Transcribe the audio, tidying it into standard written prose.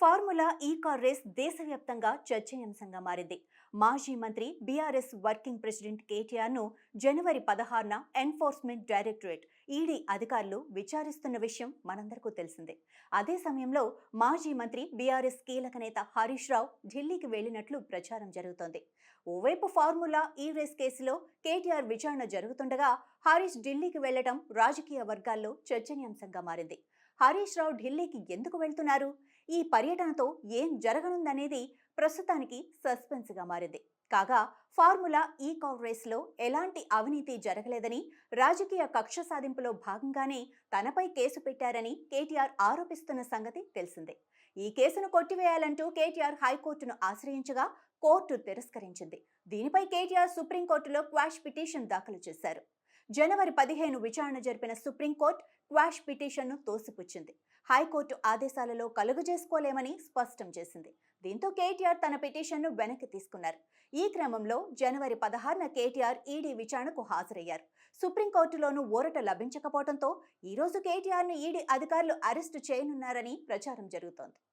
Formula ఈ car race దేశవ్యాప్తంగా చర్చనీయాంశంగా మారింది. మాజీ మంత్రి బీఆర్ఎస్ వర్కింగ్ ప్రెసిడెంట్ కేటీఆర్ను జనవరి 16న ఎన్ఫోర్స్మెంట్ డైరెక్టరేట్ ఈడీ అధికారులు విచారిస్తున్న విషయం మనందరికీ తెలిసిందే. అదే సమయంలో మాజీ మంత్రి బీఆర్ఎస్ కీలక నేత హరీష్ రావు ఢిల్లీకి వెళ్లినట్లు ప్రచారం జరుగుతోంది. ఓవైపు ఫార్ములా ఈ రేస్ కేసులో కేటీఆర్ విచారణ జరుగుతుండగా హరీష్ ఢిల్లీకి వెళ్లడం రాజకీయ వర్గాల్లో చర్చనీయాంశంగా మారింది. హరీష్ రావు ఢిల్లీకి ఎందుకు వెళ్తున్నారు? ఈ పర్యటనతో ఏం జరగనుందనేది ప్రస్తుతానికి సస్పెన్స్గా మారింది. కాగా ఫార్ములా ఈ కార్ రేస్లో ఎలాంటి అవినీతి జరగలేదని, రాజకీయ కక్ష సాధింపులో భాగంగానే తనపై కేసు పెట్టారని కేటీఆర్ ఆరోపిస్తున్న సంగతి తెలిసిందే. ఈ కేసును కొట్టివేయాలంటూ కేటీఆర్ హైకోర్టును ఆశ్రయించగా కోర్టు తిరస్కరించింది. దీనిపై కేటీఆర్ సుప్రీంకోర్టులో క్వాష్ పిటిషన్ దాఖలు చేశారు. జనవరి 15 విచారణ జరిపిన సుప్రీంకోర్టు క్వాష్ పిటిషన్ను తోసిపుచ్చింది. హైకోర్టు ఆదేశాలలో కలుగజేసుకోలేమని స్పష్టం చేసింది. దీంతో కేటీఆర్ తన పిటిషన్ను వెనక్కి తీసుకున్నారు. ఈ క్రమంలో జనవరి 16న కేటీఆర్ ఈడీ విచారణకు హాజరయ్యారు. సుప్రీంకోర్టులోనూ ఊరట లభించకపోవడంతో ఈరోజు కేటీఆర్ను ఈడీ అధికారులు అరెస్టు చేయనున్నారని ప్రచారం జరుగుతోంది.